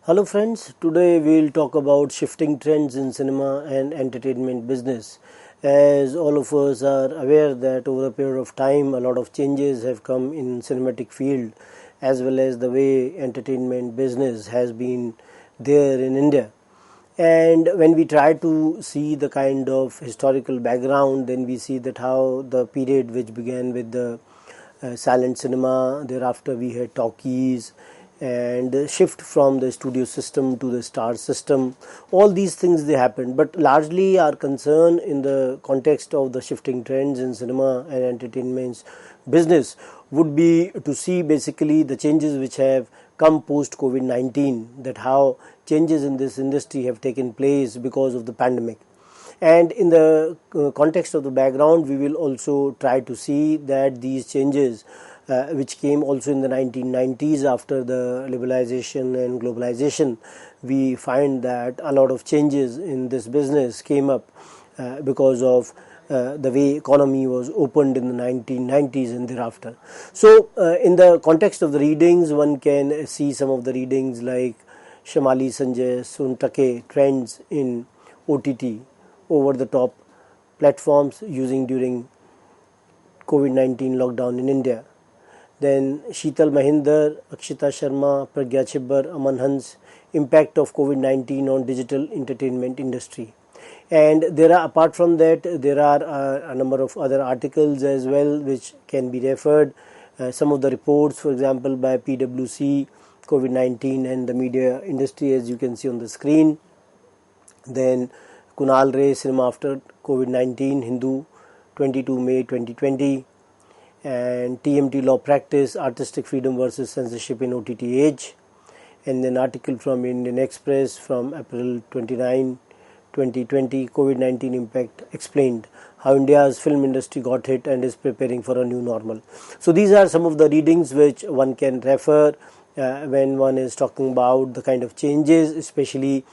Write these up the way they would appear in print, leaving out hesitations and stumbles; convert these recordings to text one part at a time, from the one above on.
Hello friends, today we'll talk about shifting trends in cinema and entertainment business. As all of us are aware that over a period of time a lot of changes have come in cinematic field as well as the way entertainment business has been there in India. And when we try to see the kind of historical background, then we see that how the period which began with the silent cinema, thereafter we had talkies, and the shift from the studio system to the star system, all these things they happened, but largely our concern in the context of the shifting trends in cinema and entertainment business would be to see basically the changes which have come post COVID-19, that how changes in this industry have taken place because of the pandemic. And in the context of the background, we will also try to see that these changes which came also in the 1990s after the liberalization and globalization, we find that a lot of changes in this business came up because of the way economy was opened in the 1990s and thereafter. So in the context of the readings, one can see some of the readings like Shamali Sanjay Suntake trends in OTT, over the top platforms using during COVID-19 lockdown in India. Then Sheetal Mahinder, Akshita Sharma, Pragya Chibbar, Aman Hans, impact of COVID-19 on digital entertainment industry. And there are, apart from that, there are a number of other articles as well which can be referred. Some of the reports, for example, by PwC, COVID-19 and the media industry, as you can see on the screen. Then Kunal Ray, Cinema After COVID-19, Hindu, 22 May 2020. And TMT Law Practice, Artistic Freedom versus Censorship in OTT Age. And then article from Indian Express from April 29, 2020, COVID-19 Impact Explained, how India's film industry got hit and is preparing for a new normal. So these are some of the readings which one can refer when one is talking about the kind of changes, especially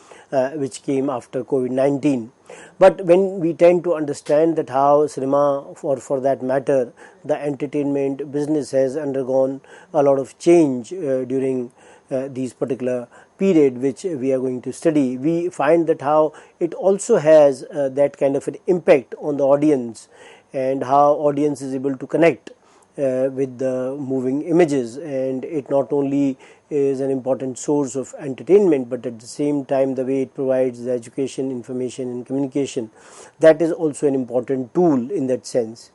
which came after COVID-19. But when we tend to understand that how cinema, or for that matter, the entertainment business has undergone a lot of change during these particular period which we are going to study, we find that how it also has that kind of an impact on the audience, and how audience is able to connect with the moving images, and it not only is an important source of entertainment, but at the same time the way it provides the education, information and communication, that is also an important tool in that sense.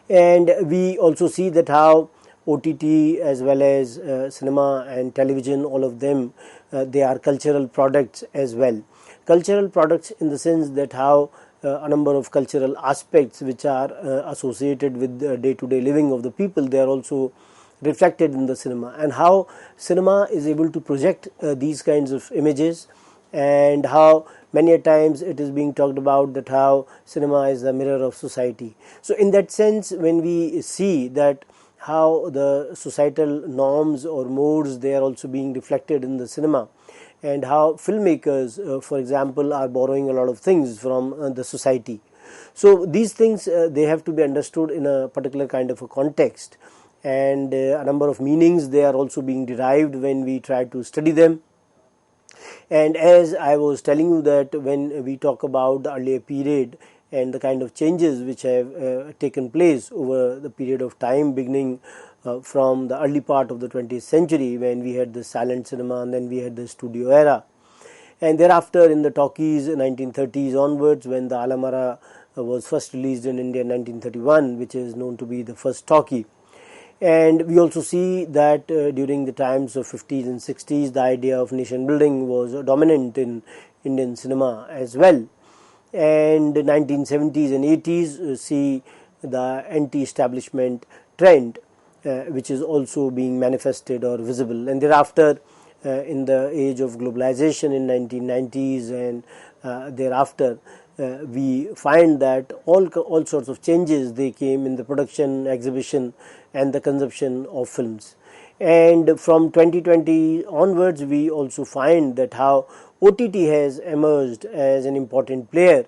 And we also see that how OTT as well as cinema and television, all of them, they are cultural products as well. Cultural products in the sense that how a number of cultural aspects which are associated with the day-to-day living of the people, they are also reflected in the cinema, and how cinema is able to project these kinds of images, and how many a times it is being talked about that how cinema is the mirror of society. So in that sense, when we see that how the societal norms or modes, they are also being reflected in the cinema, and how filmmakers, for example, are borrowing a lot of things from the society. So these things, they have to be understood in a particular kind of a context, and a number of meanings, they are also being derived when we try to study them. And as I was telling you that when we talk about the earlier period and the kind of changes which have taken place over the period of time, beginning from the early part of the 20th century when we had the silent cinema, and then we had the studio era, and thereafter in the talkies 1930s onwards, when the Alamara was first released in India in 1931, which is known to be the first talkie. And we also see that during the times of 50s and 60s, the idea of nation building was dominant in Indian cinema as well. And the 1970s and 80s see the anti-establishment trend, which is also being manifested or visible. And thereafter, in the age of globalization in 1990s and thereafter, we find that all sorts of changes, they came in the production, exhibition and the consumption of films. And from 2020 onwards, we also find that how OTT has emerged as an important player,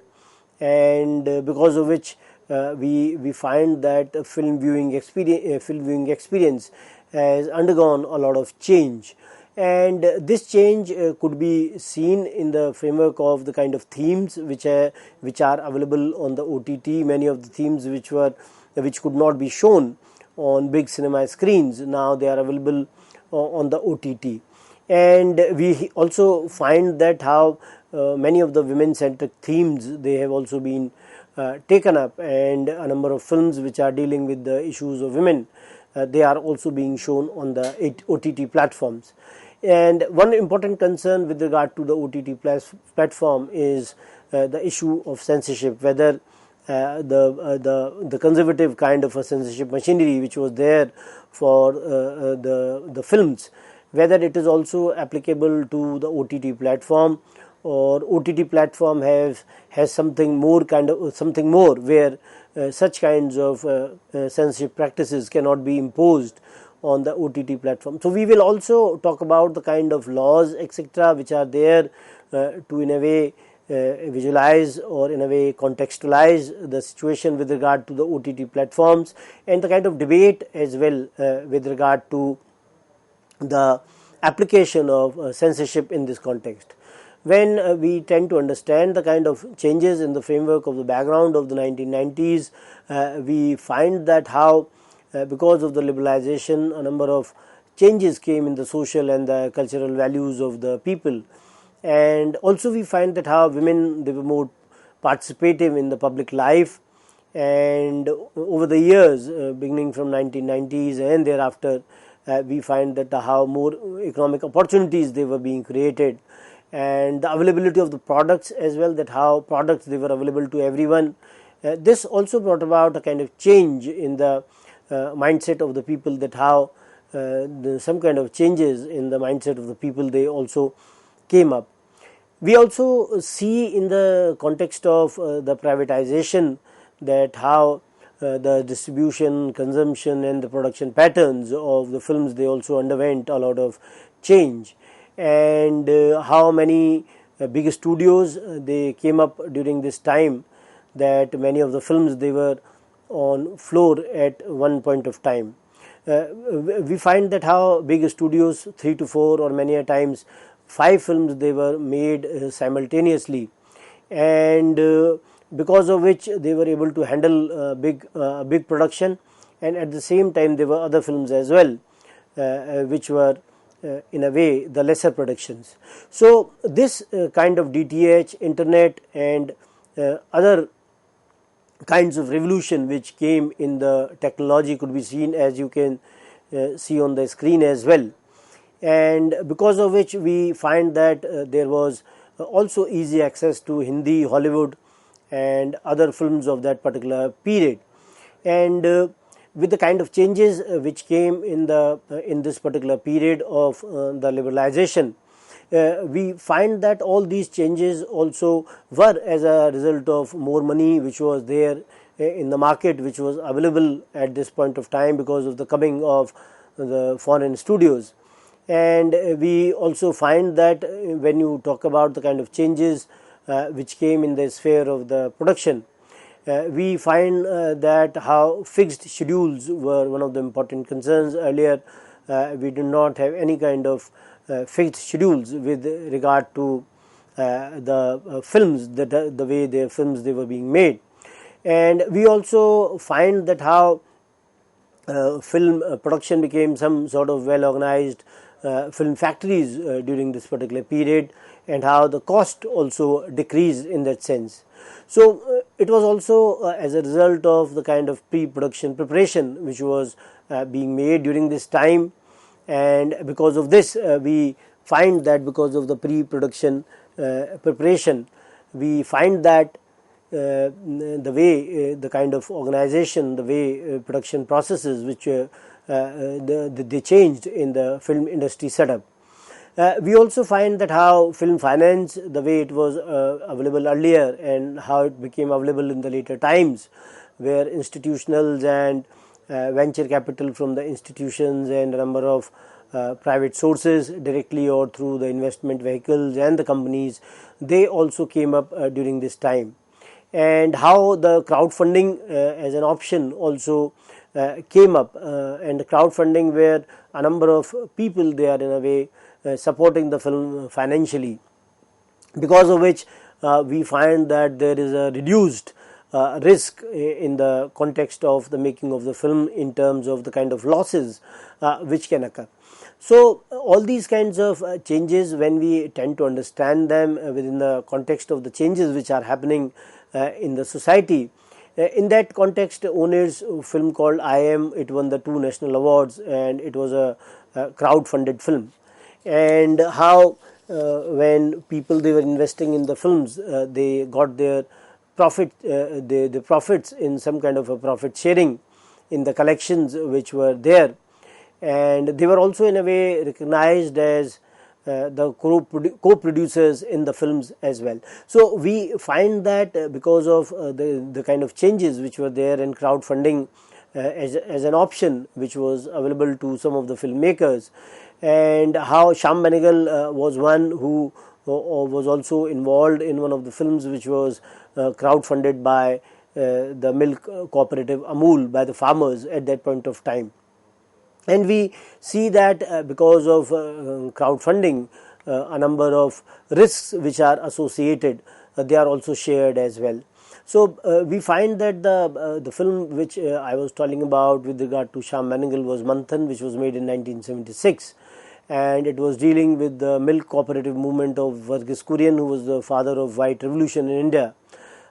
and because of which we find that film viewing experience has undergone a lot of change. And this change could be seen in the framework of the kind of themes which are available on the OTT. Many of the themes which could not be shown on big cinema screens, now they are available on the OTT. And we also find that how many of the women-centric themes, they have also been taken up, and a number of films which are dealing with the issues of women, they are also being shown on the OTT platforms. And one important concern with regard to the OTT platform is the issue of censorship, whether the conservative kind of a censorship machinery which was there for the films, whether it is also applicable to the OTT platform, or OTT platform has something more where such kinds of censorship practices cannot be imposed on the OTT platform. So we will also talk about the kind of laws, etc., which are there to in a way visualize or in a way contextualize the situation with regard to the OTT platforms, and the kind of debate as well with regard to the application of censorship in this context. When we tend to understand the kind of changes in the framework of the background of the 1990s, we find that how because of the liberalization, a number of changes came in the social and the cultural values of the people. And also we find that how women, they were more participative in the public life, and over the years beginning from 1990s and thereafter, we find that how more economic opportunities they were being created, and the availability of the products as well, that how products they were available to everyone. This also brought about a kind of change in the mindset of the people, that how some kind of changes in the mindset of the people, they also came up. We also see in the context of the privatization that how the distribution, consumption and the production patterns of the films, they also underwent a lot of change, and how many big studios they came up during this time, that many of the films, they were on floor at one point of time. We find that how big studios, 3 to 4 or many a times 5 films, they were made simultaneously, and because of which they were able to handle big production, and at the same time there were other films as well which were in a way the lesser productions. So this kind of DTH, internet and other kinds of revolution which came in the technology could be seen, as you can see on the screen as well, and because of which we find that there was also easy access to Hindi, Hollywood and other films of that particular period. And with the kind of changes which came in this particular period of the liberalization, we find that all these changes also were as a result of more money which was there in the market, which was available at this point of time because of the coming of the foreign studios. And we also find that when you talk about the kind of changes which came in the sphere of the production, we find that how fixed schedules were one of the important concerns. Earlier we did not have any kind of fixed schedules with regard to the films, the way their films they were being made. And we also find that how film production became some sort of well organized film factories during this particular period, and how the cost also decreased in that sense. So it was also as a result of the kind of pre-production preparation which was being made during this time, and because of this we find that because of the pre-production preparation, we find that the way the kind of organization, the way production processes which they changed in the film industry setup. We also find that how film finance, the way it was available earlier and how it became available in the later times, where institutionals and venture capital from the institutions and a number of private sources directly or through the investment vehicles and the companies, they also came up during this time. And how the crowdfunding as an option also came up, and crowdfunding where a number of people, they are in a way supporting the film financially, because of which we find that there is a reduced risk in the context of the making of the film in terms of the kind of losses which can occur. So all these kinds of changes, when we tend to understand them within the context of the changes which are happening in the society, in that context, Onir's film called I Am, it won the 2 national awards, and it was a crowd-funded film. And how when people, they were investing in the films, they got their the profits in some kind of a profit sharing in the collections which were there, and they were also in a way recognized as the co-producers in the films as well. So we find that because of the kind of changes which were there in crowdfunding as an option which was available to some of the filmmakers, and how Shyam Benegal was one who was also involved in one of the films which was crowdfunded by the milk cooperative Amul, by the farmers at that point of time. And we see that because of crowdfunding, a number of risks which are associated, they are also shared as well. So we find that the film which I was telling about with regard to Shyam Benegal was Manthan, which was made in 1976, and it was dealing with the milk cooperative movement of Varghese Kurian, who was the father of White Revolution in India,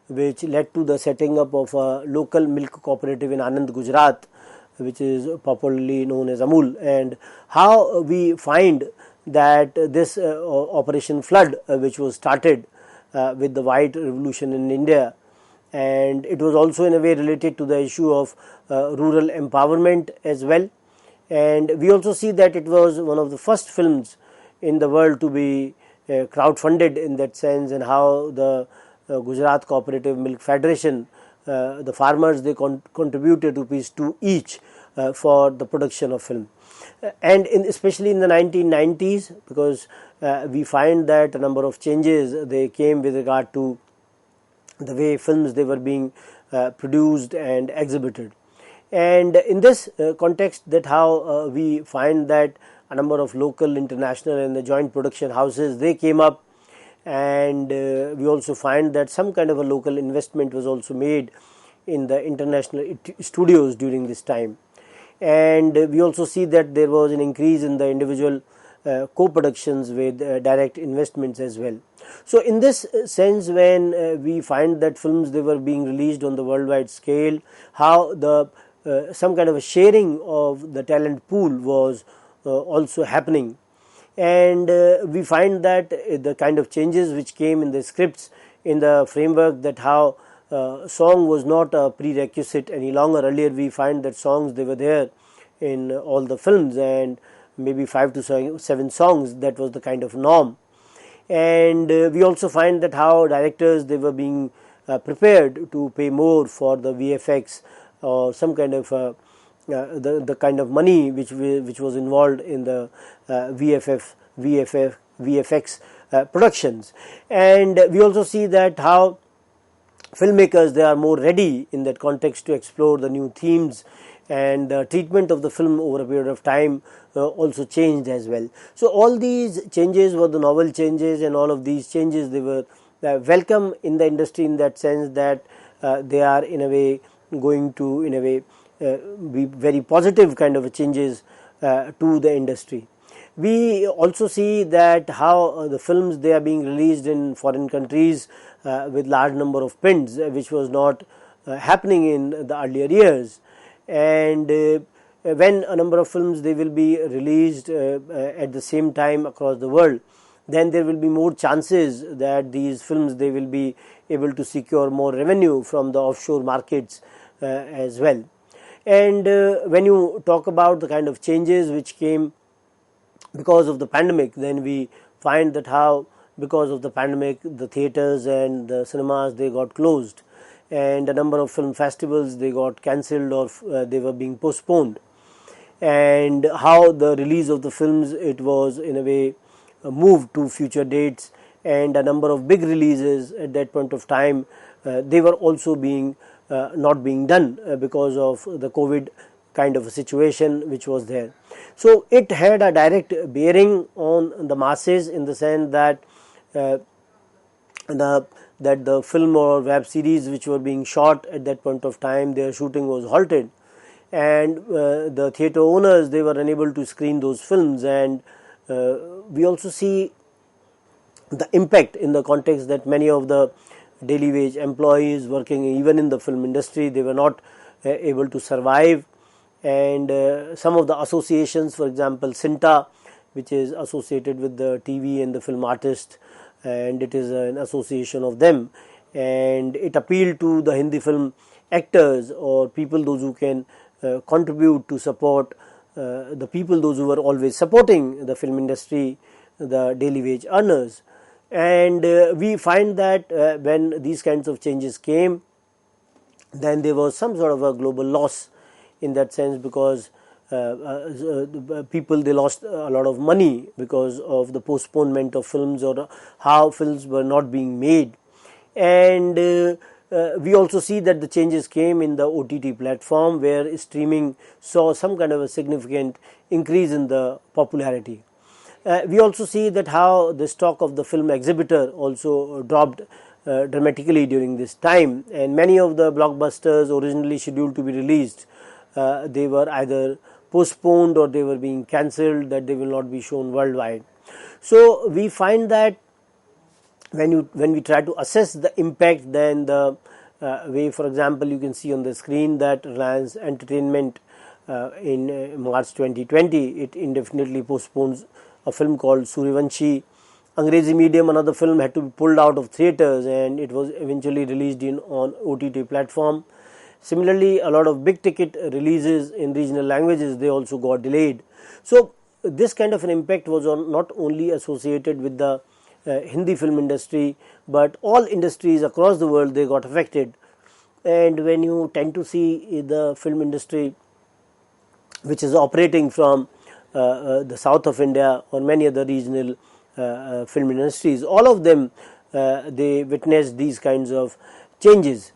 which led to the setting up of a local milk cooperative in Anand, Gujarat, which is popularly known as Amul. And how we find that this Operation Flood, which was started with the White Revolution in India, and it was also in a way related to the issue of rural empowerment as well. And we also see that it was one of the first films in the world to be crowdfunded in that sense, and how the Gujarat Cooperative Milk Federation, the farmers, they contributed ₹2 each for the production of film. And especially in the 1990s, because we find that a number of changes they came with regard to the way films they were being produced and exhibited. And in this context, that how we find that a number of local, international and the joint production houses, they came up, and we also find that some kind of a local investment was also made in the international studios during this time. And we also see that there was an increase in the individual co-productions with direct investments as well. So in this sense, when we find that films they were being released on the worldwide scale, how the some kind of a sharing of the talent pool was also happening. And we find that the kind of changes which came in the scripts, in the framework, that how song was not a prerequisite any longer. Earlier we find that songs, they were there in all the films, and maybe 5 to 7 songs, that was the kind of norm. And we also find that how directors, they were being prepared to pay more for the VFX, or some kind of the kind of money which was involved in the VFX productions. And we also see that how filmmakers, they are more ready in that context to explore the new themes, and the treatment of the film over a period of time also changed as well. So all these changes were the novel changes, and all of these changes, they were welcome in the industry, in that sense that they are in a way going to, in a way, be very positive kind of changes to the industry. We also see that how the films, they are being released in foreign countries with large number of prints, which was not happening in the earlier years. And when a number of films, they will be released at the same time across the world, then there will be more chances that these films, they will be able to secure more revenue from the offshore markets as well. And when you talk about the kind of changes which came because of the pandemic, then we find that how, because of the pandemic, the theaters and the cinemas, they got closed, and a number of film festivals, they got cancelled, or they were being postponed. And how the release of the films, it was in a way moved to future dates, and a number of big releases at that point of time, they were also being not being done because of the COVID kind of a situation which was there. So it had a direct bearing on the masses, in the sense that the film or web series which were being shot at that point of time, their shooting was halted, and the theatre owners, they were unable to screen those films. And we also see the impact in the context that many of the daily wage employees working even in the film industry, they were not able to survive. And some of the associations, for example Sinta, which is associated with the TV and the film artists, and it is an association of them, and it appealed to the Hindi film actors, or people those who can contribute to support the people those who were always supporting the film industry, the daily wage earners. And we find that when these kinds of changes came, then there was some sort of a global loss in that sense, because people, they lost a lot of money because of the postponement of films, or how films were not being made. And we also see that the changes came in the OTT platform, where streaming saw some kind of a significant increase in the popularity. We also see that how the stock of the film exhibitor also dropped dramatically during this time, and many of the blockbusters originally scheduled to be released, they were either postponed or they were being cancelled, that they will not be shown worldwide. So we find that when we try to assess the impact, then the way, for example, you can see on the screen that Reliance Entertainment in March 2020, it indefinitely postpones a film called Suryavanshi. Angrezi medium, another film, had to be pulled out of theatres, and it was eventually released on OTT platform. Similarly, a lot of big ticket releases in regional languages, they also got delayed. So this kind of an impact was not only associated with the Hindi film industry, but all industries across the world, they got affected. And when you tend to see the film industry which is operating from the south of India, or many other regional film industries, all of them, they witnessed these kinds of changes.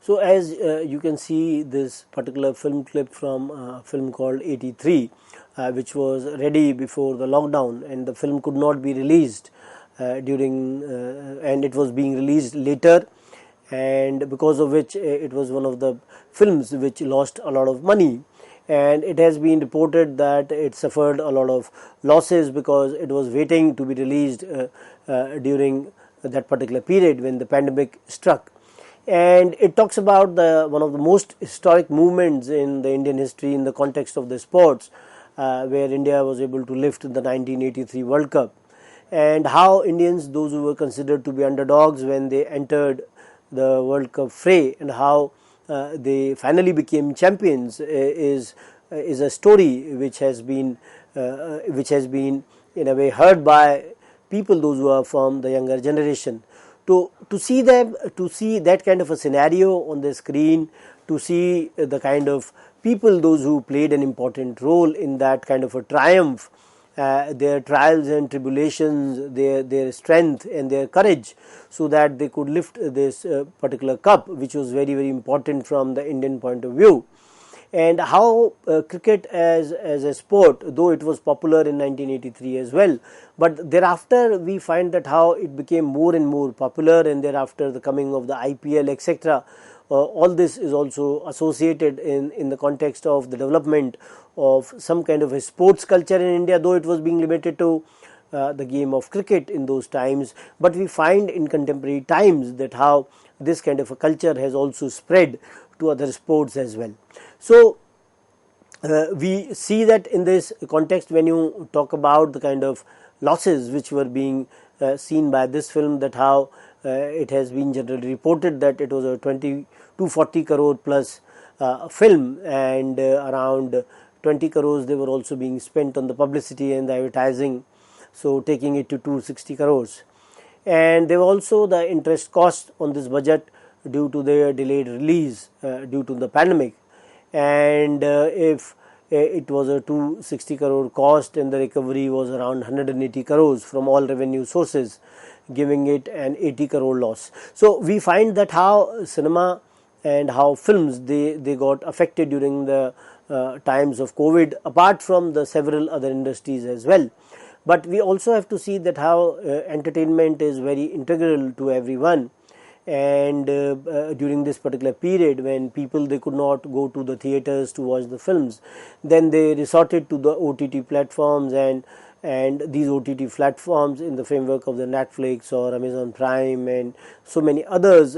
So as you can see this particular film clip from a film called 83, which was ready before the lockdown, and the film could not be released during and it was being released later, and because of which it was one of the films which lost a lot of money. And it has been reported that it suffered a lot of losses because it was waiting to be released during that particular period when the pandemic struck. And it talks about one of the most historic movements in the Indian history in the context of the sports, where India was able to lift the 1983 World Cup, and how Indians, those who were considered to be underdogs when they entered the World Cup fray, and how they finally became champions, is a story which has been in a way heard by people those who are from the younger generation. To see that kind of a scenario on the screen, to see the kind of people those who played an important role in that kind of a triumph, their trials and tribulations, their strength and their courage, so that they could lift this particular cup, which was very, very important from the Indian point of view. And how cricket as a sport, though it was popular in 1983 as well, but thereafter we find that how it became more and more popular, and thereafter the coming of the IPL, etc. All this is also associated in the context of the development of some kind of a sports culture in India, though it was being limited to the game of cricket in those times. But we find in contemporary times that how this kind of a culture has also spread to other sports as well. So we see that in this context, when you talk about the kind of losses which were being seen by this film, that how it has been generally reported that it was a 240 crore plus film, and around 20 crores they were also being spent on the publicity and the advertising, so taking it to 260 crores. And there were also the interest cost on this budget due to their delayed release due to the pandemic. And if it was a 260 crore cost and the recovery was around 180 crores from all revenue sources, giving it an 80 crore loss. So we find that how cinema and how films they got affected during the times of COVID, apart from the several other industries as well. But we also have to see that how entertainment is very integral to everyone. And during this particular period, when people they could not go to the theaters to watch the films, then they resorted to the OTT platforms, and these OTT platforms in the framework of the Netflix or Amazon Prime and so many others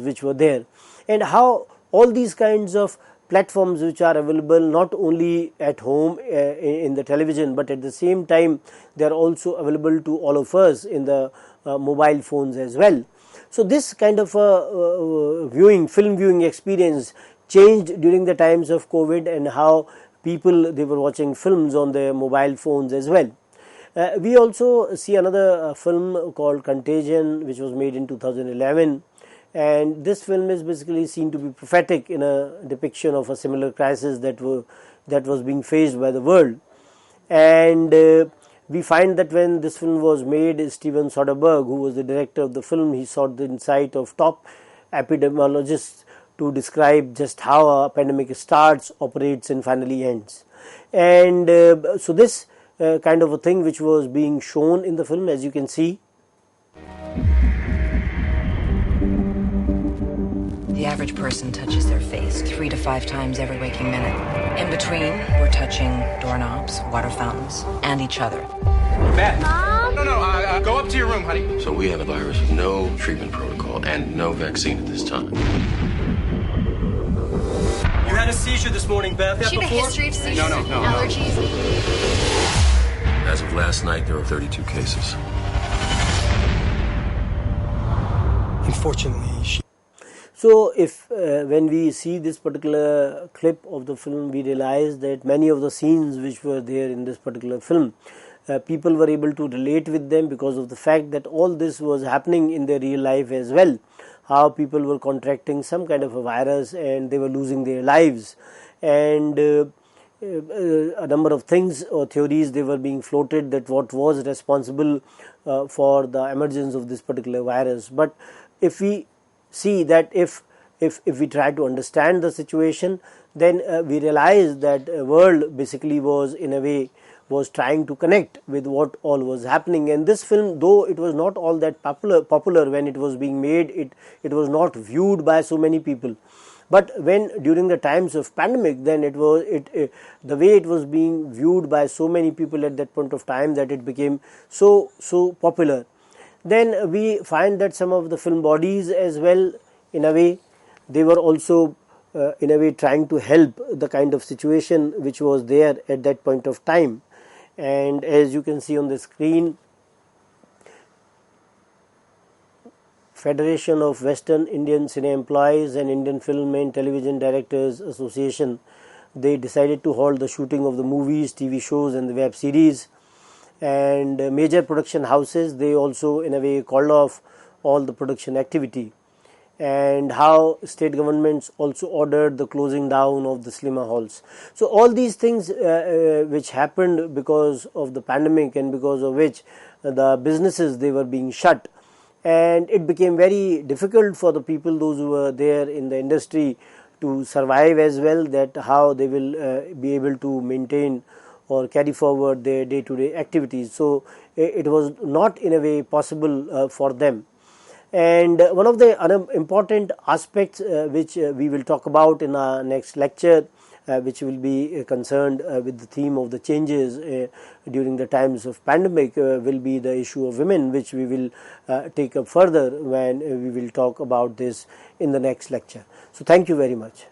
which were there, and how all these kinds of platforms which are available not only at home in the television, but at the same time they are also available to all of us in the mobile phones as well. So this kind of film viewing experience changed during the times of COVID, and how people they were watching films on their mobile phones as well. We also see another film called Contagion, which was made in 2011. And this film is basically seen to be prophetic in a depiction of a similar crisis that was being faced by the world. And we find that when this film was made, Steven Soderbergh, who was the director of the film, he sought the insight of top epidemiologists to describe just how a pandemic starts, operates, and finally ends. And so this kind of a thing which was being shown in the film, as you can see. The average person touches their face 3 to 5 times every waking minute. In between, we're touching doorknobs, water fountains, and each other. Beth. Mom? No, go up to your room, honey. So we have a virus with no treatment protocol and no vaccine at this time. You had a seizure this morning, Beth. Does she have a history of seizures No. and allergies? As of last night, there are 32 cases. Unfortunately, So if when we see this particular clip of the film, we realize that many of the scenes which were there in this particular film, people were able to relate with them because of the fact that all this was happening in their real life as well. How people were contracting some kind of a virus and they were losing their lives, and a number of things or theories they were being floated that what was responsible for the emergence of this particular virus. But if we see that if we try to understand the situation, then we realize that the world basically was in a way was trying to connect with what all was happening. And this film, though it was not all that popular when it was being made, it was not viewed by so many people. But when during the times of pandemic, then the way it was being viewed by so many people at that point of time, that it became so popular. Then we find that some of the film bodies as well, in a way, they were also in a way trying to help the kind of situation which was there at that point of time. And as you can see on the screen, Federation of Western Indian Cine Employees and Indian Film and Television Directors Association, they decided to halt the shooting of the movies, TV shows and the web series. And major production houses, they also in a way called off all the production activity. And how state governments also ordered the closing down of the cinema halls. So all these things which happened because of the pandemic, and because of which the businesses they were being shut, and it became very difficult for the people, those who were there in the industry, to survive as well, that how they will be able to maintain or carry forward their day-to-day activities. So it was not in a way possible for them. And one of the other important aspects which we will talk about in our next lecture, which will be concerned with the theme of the changes during the times of pandemic, will be the issue of women, which we will take up further when we will talk about this in the next lecture. So thank you very much.